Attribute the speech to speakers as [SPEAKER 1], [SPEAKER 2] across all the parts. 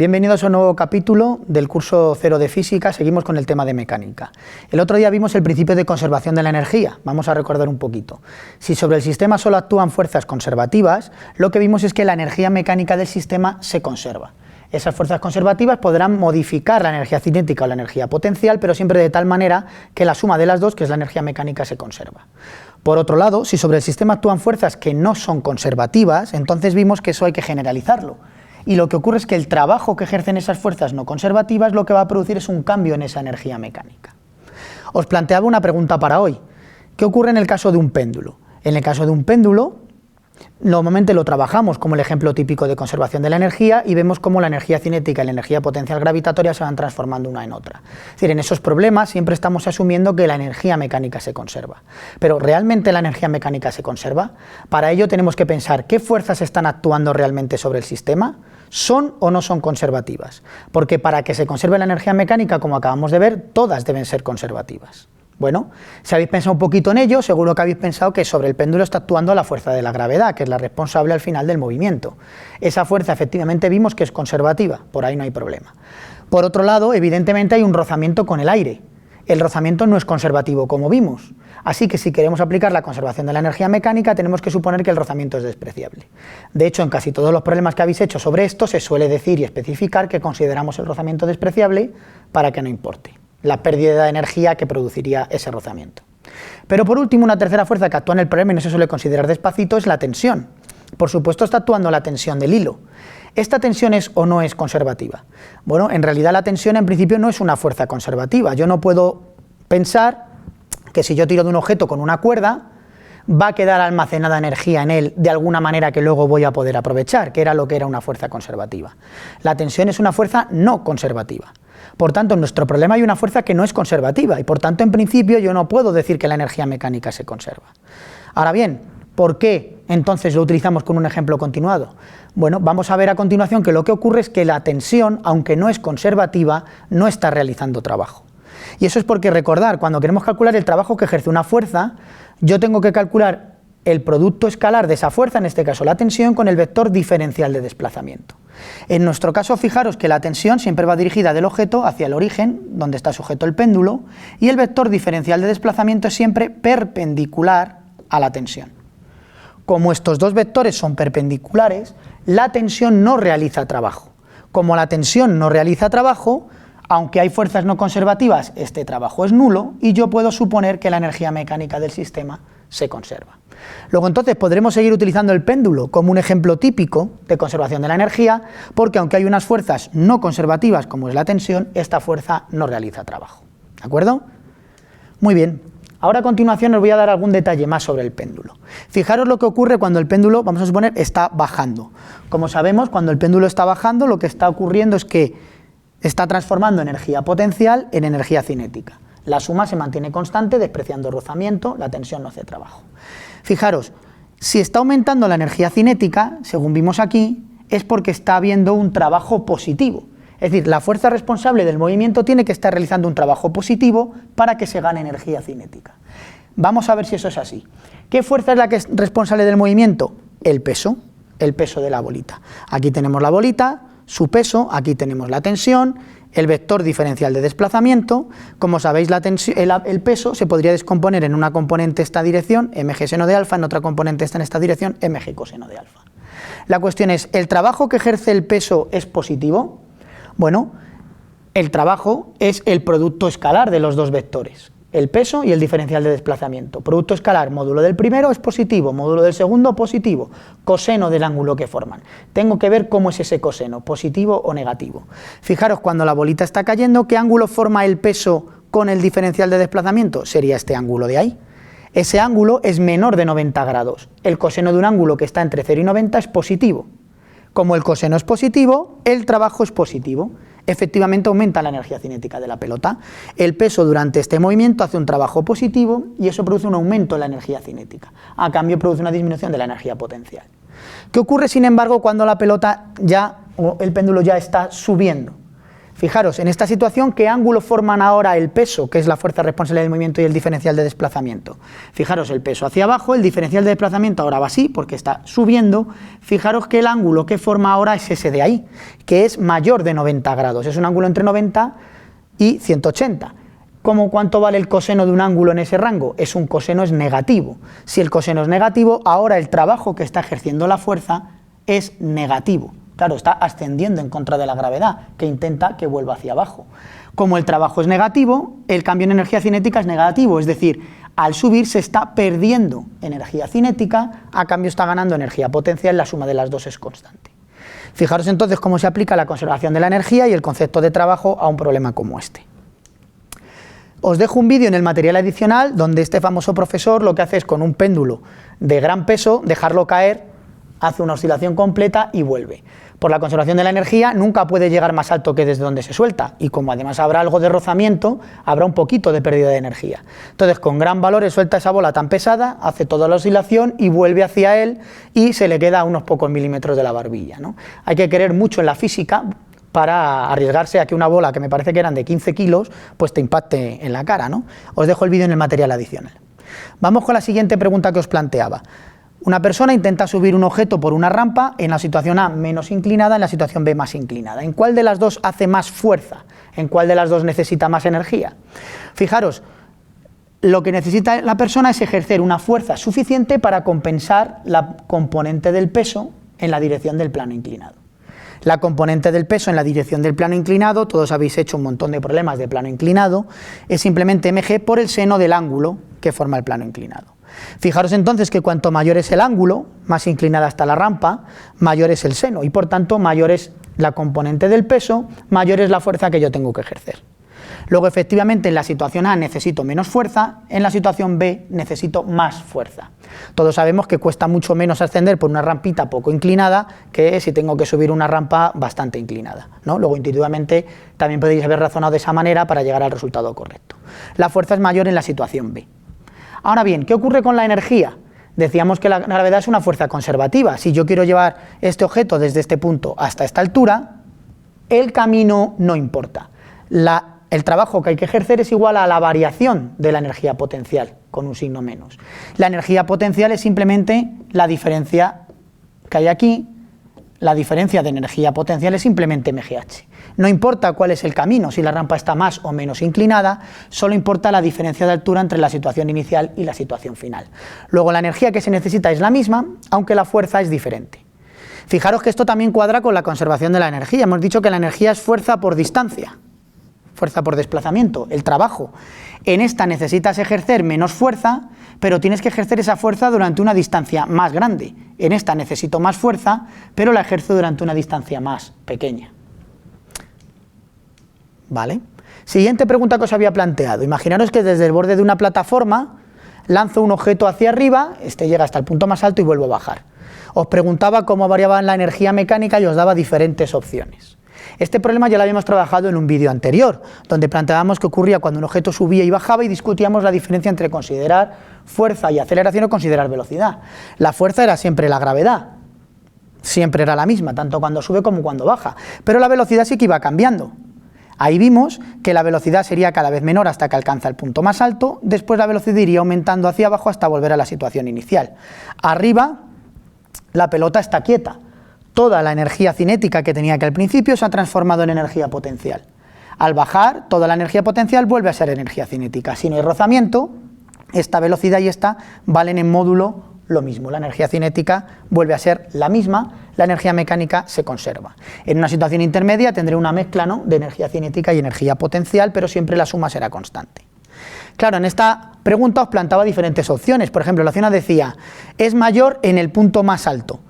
[SPEAKER 1] Bienvenidos a un nuevo capítulo del curso 0 de Física. Seguimos con el tema de mecánica. El otro día vimos el principio de conservación de la energía. Vamos a recordar un poquito. Si sobre el sistema solo actúan fuerzas conservativas, lo que vimos es que la energía mecánica del sistema se conserva. Esas fuerzas conservativas podrán modificar la energía cinética o la energía potencial, pero siempre de tal manera que la suma de las dos, que es la energía mecánica, se conserva. Por otro lado, si sobre el sistema actúan fuerzas que no son conservativas, entonces vimos que eso hay que generalizarlo. Y lo que ocurre es que el trabajo que ejercen esas fuerzas no conservativas lo que va a producir es un cambio en esa energía mecánica. Os planteaba una pregunta para hoy. ¿Qué ocurre en el caso de un péndulo? En el caso de un péndulo, normalmente lo trabajamos como el ejemplo típico de conservación de la energía y vemos cómo la energía cinética y la energía potencial gravitatoria se van transformando una en otra. Es decir, en esos problemas siempre estamos asumiendo que la energía mecánica se conserva. Pero ¿realmente la energía mecánica se conserva? Para ello tenemos que pensar qué fuerzas están actuando realmente sobre el sistema, ¿son o no son conservativas? Porque para que se conserve la energía mecánica, como acabamos de ver, todas deben ser conservativas. Bueno, si habéis pensado un poquito en ello, seguro que habéis pensado que sobre el péndulo está actuando la fuerza de la gravedad, que es la responsable al final del movimiento. Esa fuerza efectivamente vimos que es conservativa, por ahí no hay problema. Por otro lado, evidentemente hay un rozamiento con el aire. El rozamiento no es conservativo, como vimos. Así que si queremos aplicar la conservación de la energía mecánica, tenemos que suponer que el rozamiento es despreciable. De hecho, en casi todos los problemas que habéis hecho sobre esto, se suele decir y especificar que consideramos el rozamiento despreciable para que no importe la pérdida de energía que produciría ese rozamiento. Pero por último, una tercera fuerza que actúa en el problema y no se suele considerar despacito es la tensión. Por supuesto está actuando la tensión del hilo. ¿Esta tensión es o no es conservativa? Bueno, en realidad la tensión en principio no es una fuerza conservativa. Yo no puedo pensar que si yo tiro de un objeto con una cuerda, va a quedar almacenada energía en él de alguna manera que luego voy a poder aprovechar, que era lo que era una fuerza conservativa. La tensión es una fuerza no conservativa. Por tanto, en nuestro problema hay una fuerza que no es conservativa y por tanto, en principio, yo no puedo decir que la energía mecánica se conserva. Ahora bien, ¿por qué entonces lo utilizamos con un ejemplo continuado? Bueno, vamos a ver a continuación que lo que ocurre es que la tensión, aunque no es conservativa, no está realizando trabajo. Y eso es porque, recordar, cuando queremos calcular el trabajo que ejerce una fuerza, yo tengo que calcular el producto escalar de esa fuerza, en este caso la tensión, con el vector diferencial de desplazamiento. En nuestro caso, fijaros que la tensión siempre va dirigida del objeto hacia el origen, donde está sujeto el péndulo, y el vector diferencial de desplazamiento es siempre perpendicular a la tensión. Como estos dos vectores son perpendiculares, la tensión no realiza trabajo. Como la tensión no realiza trabajo, aunque hay fuerzas no conservativas, este trabajo es nulo y yo puedo suponer que la energía mecánica del sistema se conserva. Luego entonces podremos seguir utilizando el péndulo como un ejemplo típico de conservación de la energía, porque aunque hay unas fuerzas no conservativas como es la tensión, esta fuerza no realiza trabajo. ¿De acuerdo? Muy bien. Ahora a continuación os voy a dar algún detalle más sobre el péndulo. Fijaros lo que ocurre cuando el péndulo, vamos a suponer, está bajando. Como sabemos, cuando el péndulo está bajando, lo que está ocurriendo es que está transformando energía potencial en energía cinética. La suma se mantiene constante, despreciando rozamiento, la tensión no hace trabajo. Fijaros, si está aumentando la energía cinética, según vimos aquí, es porque está habiendo un trabajo positivo. Es decir, la fuerza responsable del movimiento tiene que estar realizando un trabajo positivo para que se gane energía cinética. Vamos a ver si eso es así. ¿Qué fuerza es la que es responsable del movimiento? El peso de la bolita. Aquí tenemos la bolita, su peso, aquí tenemos la tensión, el vector diferencial de desplazamiento. Como sabéis, el peso se podría descomponer en una componente esta dirección, mg seno de alfa, en otra componente esta en esta dirección, mg coseno de alfa. La cuestión es, ¿el trabajo que ejerce el peso es positivo? Bueno, el trabajo es el producto escalar de los dos vectores, el peso y el diferencial de desplazamiento. Producto escalar, módulo del primero es positivo, módulo del segundo positivo, coseno del ángulo que forman. Tengo que ver cómo es ese coseno, positivo o negativo. Fijaros, cuando la bolita está cayendo, ¿qué ángulo forma el peso con el diferencial de desplazamiento? Sería este ángulo de ahí. Ese ángulo es menor de 90 grados. El coseno de un ángulo que está entre 0 y 90 es positivo. Como el coseno es positivo, el trabajo es positivo. Efectivamente aumenta la energía cinética de la pelota. El peso durante este movimiento hace un trabajo positivo y eso produce un aumento en la energía cinética. A cambio produce una disminución de la energía potencial. ¿Qué ocurre, sin embargo, cuando la pelota o el péndulo ya está subiendo? Fijaros, en esta situación, ¿qué ángulo forman ahora el peso, que es la fuerza responsable del movimiento, y el diferencial de desplazamiento? Fijaros, el peso hacia abajo, el diferencial de desplazamiento ahora va así, porque está subiendo. Fijaros que el ángulo que forma ahora es ese de ahí, que es mayor de 90 grados, es un ángulo entre 90 y 180. ¿Cuánto vale el coseno de un ángulo en ese rango? Un coseno es negativo. Si el coseno es negativo, ahora el trabajo que está ejerciendo la fuerza es negativo. Claro, está ascendiendo en contra de la gravedad, que intenta que vuelva hacia abajo. Como el trabajo es negativo, el cambio en energía cinética es negativo, es decir, al subir se está perdiendo energía cinética, a cambio está ganando energía potencial, la suma de las dos es constante. Fijaros entonces cómo se aplica la conservación de la energía y el concepto de trabajo a un problema como este. Os dejo un vídeo en el material adicional donde este famoso profesor lo que hace es, con un péndulo de gran peso, dejarlo caer, hace una oscilación completa y vuelve. Por la conservación de la energía nunca puede llegar más alto que desde donde se suelta, y como además habrá algo de rozamiento, habrá un poquito de pérdida de energía. Entonces, con gran valores suelta esa bola tan pesada, hace toda la oscilación y vuelve hacia él, y se le queda a unos pocos milímetros de la barbilla, ¿no? Hay que creer mucho en la física para arriesgarse a que una bola, que me parece que eran de 15 kilos, pues te impacte en la cara, ¿no? Os dejo el vídeo en el material adicional. Vamos con la siguiente pregunta que os planteaba. Una persona intenta subir un objeto por una rampa, en la situación A menos inclinada, en la situación B más inclinada. ¿En cuál de las dos hace más fuerza? ¿En cuál de las dos necesita más energía? Fijaros, lo que necesita la persona es ejercer una fuerza suficiente para compensar la componente del peso en la dirección del plano inclinado. La componente del peso en la dirección del plano inclinado, todos habéis hecho un montón de problemas de plano inclinado, es simplemente mg por el seno del ángulo que forma el plano inclinado. Fijaros entonces que cuanto mayor es el ángulo, más inclinada está la rampa, mayor es el seno, y por tanto mayor es la componente del peso, mayor es la fuerza que yo tengo que ejercer. Luego, efectivamente, en la situación A necesito menos fuerza, en la situación B necesito más fuerza. Todos sabemos que cuesta mucho menos ascender por una rampita poco inclinada que si tengo que subir una rampa bastante inclinada, ¿no? Luego, intuitivamente, también podéis haber razonado de esa manera para llegar al resultado correcto. La fuerza es mayor en la situación B. Ahora bien, ¿qué ocurre con la energía? Decíamos que la gravedad es una fuerza conservativa. Si yo quiero llevar este objeto desde este punto hasta esta altura, el camino no importa. El trabajo que hay que ejercer es igual a la variación de la energía potencial, con un signo menos. La energía potencial es simplemente la diferencia que hay aquí, la diferencia de energía potencial es simplemente mgh. No importa cuál es el camino, si la rampa está más o menos inclinada, solo importa la diferencia de altura entre la situación inicial y la situación final. Luego, la energía que se necesita es la misma, aunque la fuerza es diferente. Fijaros que esto también cuadra con la conservación de la energía. Hemos dicho que la energía es fuerza por distancia, fuerza por desplazamiento, el trabajo. En esta necesitas ejercer menos fuerza, pero tienes que ejercer esa fuerza durante una distancia más grande. En esta necesito más fuerza, pero la ejerzo durante una distancia más pequeña. ¿Vale? Siguiente pregunta que os había planteado. Imaginaros que desde el borde de una plataforma lanzo un objeto hacia arriba, este llega hasta el punto más alto y vuelvo a bajar. Os preguntaba cómo variaba la energía mecánica y os daba diferentes opciones. Este problema ya lo habíamos trabajado en un vídeo anterior, donde planteábamos qué ocurría cuando un objeto subía y bajaba y discutíamos la diferencia entre considerar fuerza y aceleración o considerar velocidad. La fuerza era siempre la gravedad, siempre era la misma, tanto cuando sube como cuando baja, pero la velocidad sí que iba cambiando. Ahí vimos que la velocidad sería cada vez menor hasta que alcanza el punto más alto, después la velocidad iría aumentando hacia abajo hasta volver a la situación inicial. Arriba, la pelota está quieta. Toda la energía cinética que tenía que al principio se ha transformado en energía potencial. Al bajar, toda la energía potencial vuelve a ser energía cinética. Si no hay rozamiento, esta velocidad y esta valen en módulo lo mismo. La energía cinética vuelve a ser la misma, la energía mecánica se conserva. En una situación intermedia tendré una mezcla, ¿no?, de energía cinética y energía potencial, pero siempre la suma será constante. Claro, en esta pregunta os planteaba diferentes opciones. Por ejemplo, la opción A decía, es mayor en el punto más alto.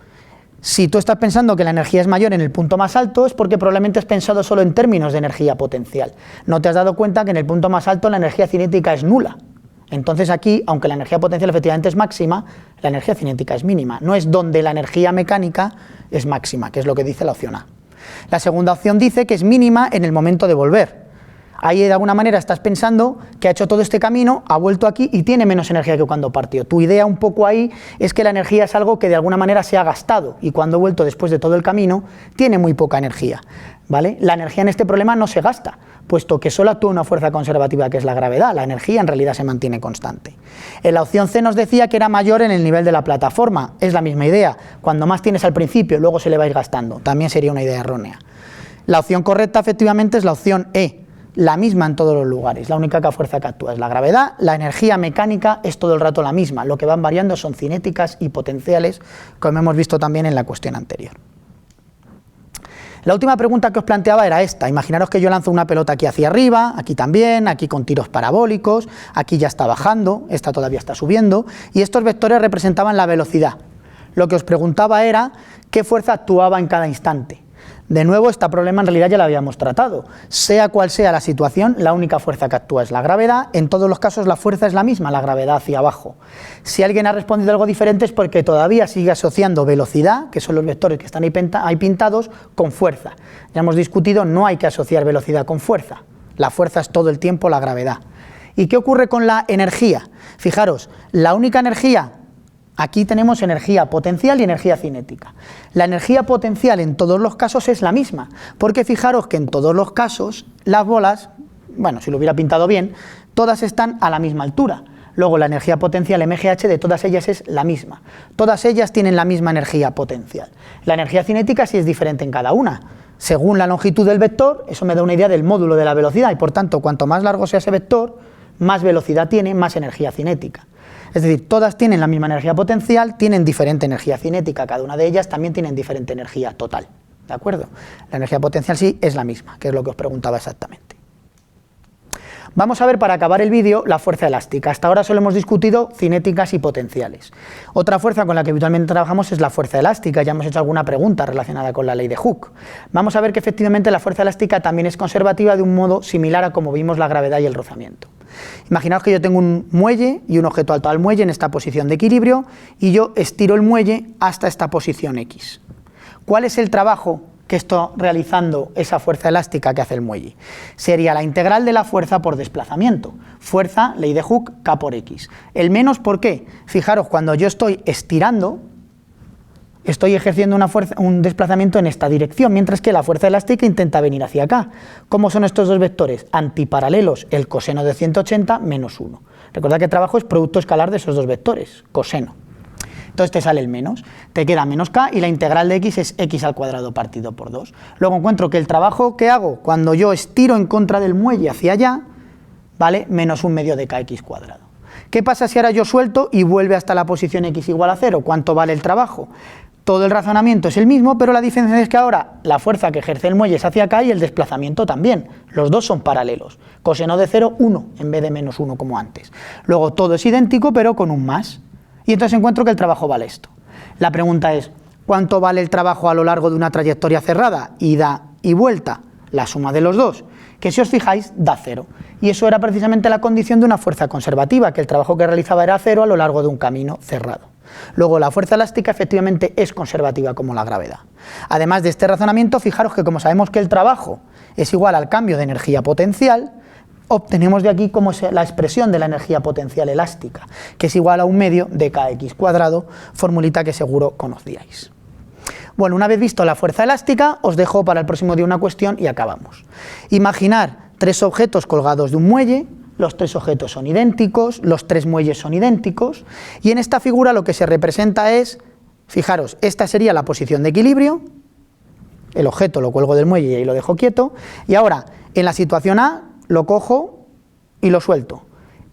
[SPEAKER 1] Si tú estás pensando que la energía es mayor en el punto más alto, es porque probablemente has pensado solo en términos de energía potencial. No te has dado cuenta que en el punto más alto la energía cinética es nula. Entonces aquí, aunque la energía potencial efectivamente es máxima, la energía cinética es mínima. No es donde la energía mecánica es máxima, que es lo que dice la opción A. La segunda opción dice que es mínima en el momento de volver. Ahí de alguna manera estás pensando que ha hecho todo este camino, ha vuelto aquí y tiene menos energía que cuando partió. Tu idea un poco ahí es que la energía es algo que de alguna manera se ha gastado y cuando ha vuelto después de todo el camino tiene muy poca energía, ¿vale? La energía en este problema no se gasta, puesto que solo actúa una fuerza conservativa que es la gravedad. La energía en realidad se mantiene constante. En la opción C nos decía que era mayor en el nivel de la plataforma. Es la misma idea. Cuando más tienes al principio, luego se le va a ir gastando. También sería una idea errónea. La opción correcta efectivamente es la opción E. La misma en todos los lugares, la única fuerza que actúa es la gravedad, la energía mecánica es todo el rato la misma, lo que van variando son cinéticas y potenciales, como hemos visto también en la cuestión anterior. La última pregunta que os planteaba era esta, imaginaros que yo lanzo una pelota aquí hacia arriba, aquí también, aquí con tiros parabólicos, aquí ya está bajando, esta todavía está subiendo, y estos vectores representaban la velocidad. Lo que os preguntaba era qué fuerza actuaba en cada instante. De nuevo, este problema en realidad ya lo habíamos tratado. Sea cual sea la situación, la única fuerza que actúa es la gravedad. En todos los casos la fuerza es la misma, la gravedad hacia abajo. Si alguien ha respondido algo diferente es porque todavía sigue asociando velocidad, que son los vectores que están ahí pintados, con fuerza. Ya hemos discutido, no hay que asociar velocidad con fuerza. La fuerza es todo el tiempo la gravedad. ¿Y qué ocurre con la energía? Fijaros, la única energía... Aquí tenemos energía potencial y energía cinética. La energía potencial en todos los casos es la misma, porque fijaros que en todos los casos las bolas, bueno, si lo hubiera pintado bien, todas están a la misma altura. Luego la energía potencial MGH de todas ellas es la misma. Todas ellas tienen la misma energía potencial. La energía cinética sí es diferente en cada una. Según la longitud del vector, eso me da una idea del módulo de la velocidad y por tanto, cuanto más largo sea ese vector, más velocidad tiene, más energía cinética. Es decir, todas tienen la misma energía potencial, tienen diferente energía cinética, cada una de ellas también tienen diferente energía total, ¿de acuerdo? La energía potencial sí es la misma, que es lo que os preguntaba exactamente. Vamos a ver, para acabar el vídeo, la fuerza elástica. Hasta ahora solo hemos discutido cinéticas y potenciales. Otra fuerza con la que habitualmente trabajamos es la fuerza elástica. Ya hemos hecho alguna pregunta relacionada con la ley de Hooke. Vamos a ver que efectivamente la fuerza elástica también es conservativa de un modo similar a como vimos la gravedad y el rozamiento. Imaginaos que yo tengo un muelle y un objeto alto al muelle en esta posición de equilibrio y yo estiro el muelle hasta esta posición X. ¿Cuál es el trabajo que está realizando esa fuerza elástica que hace el muelle? Sería la integral de la fuerza por desplazamiento. Fuerza, ley de Hooke, K por X. El menos, ¿por qué? Fijaros, cuando yo estoy estirando, estoy ejerciendo una fuerza, un desplazamiento en esta dirección, mientras que la fuerza elástica intenta venir hacia acá. ¿Cómo son estos dos vectores? Antiparalelos, el coseno de 180 menos 1. Recordad que trabajo es producto escalar de esos dos vectores, coseno. Entonces te sale el menos, te queda menos k y la integral de x es x al cuadrado partido por 2. Luego encuentro que el trabajo que hago cuando yo estiro en contra del muelle hacia allá, vale menos un medio de kx cuadrado. ¿Qué pasa si ahora yo suelto y vuelve hasta la posición x igual a 0? ¿Cuánto vale el trabajo? Todo el razonamiento es el mismo, pero la diferencia es que ahora la fuerza que ejerce el muelle es hacia acá y el desplazamiento también. Los dos son paralelos. Coseno de 0, 1, en vez de menos 1 como antes. Luego todo es idéntico, pero con un más. Y entonces encuentro que el trabajo vale esto. La pregunta es, ¿cuánto vale el trabajo a lo largo de una trayectoria cerrada? Ida y vuelta. La suma de los dos, que si os fijáis da 0. Y eso era precisamente la condición de una fuerza conservativa, que el trabajo que realizaba era 0 a lo largo de un camino cerrado. Luego la fuerza elástica efectivamente es conservativa como la gravedad. Además de este razonamiento, fijaros que como sabemos que el trabajo es igual al cambio de energía potencial, obtenemos de aquí como la expresión de la energía potencial elástica, que es igual a un medio de kx cuadrado, formulita que seguro conocíais. Bueno, una vez visto la fuerza elástica, os dejo para el próximo día una cuestión y acabamos. Imaginar 3 objetos colgados de un muelle. Los 3 objetos son idénticos, los 3 muelles son idénticos, y en esta figura lo que se representa es, fijaros, esta sería la posición de equilibrio, el objeto lo cuelgo del muelle y ahí lo dejo quieto, y ahora, en la situación A, lo cojo y lo suelto,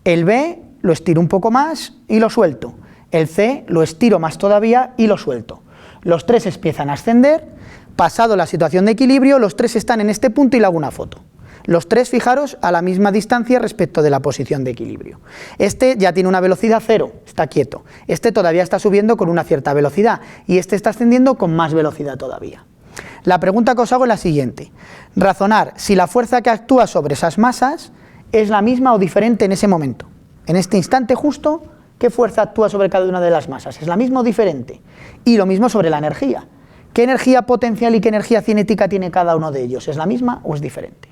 [SPEAKER 1] el B lo estiro un poco más y lo suelto, el C lo estiro más todavía y lo suelto. Los 3 empiezan a ascender, pasado la situación de equilibrio, los 3 están en este punto y le hago una foto. Los 3, fijaros, a la misma distancia respecto de la posición de equilibrio. Este ya tiene una velocidad 0, está quieto. Este todavía está subiendo con una cierta velocidad y este está ascendiendo con más velocidad todavía. La pregunta que os hago es la siguiente. Razonar si la fuerza que actúa sobre esas masas es la misma o diferente en ese momento. En este instante justo, ¿qué fuerza actúa sobre cada una de las masas? ¿Es la misma o diferente? Y lo mismo sobre la energía. ¿Qué energía potencial y qué energía cinética tiene cada uno de ellos? ¿Es la misma o es diferente?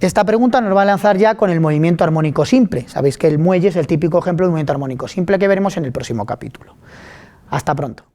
[SPEAKER 1] Esta pregunta nos va a lanzar ya con el movimiento armónico simple. Sabéis que el muelle es el típico ejemplo de un movimiento armónico simple que veremos en el próximo capítulo. Hasta pronto.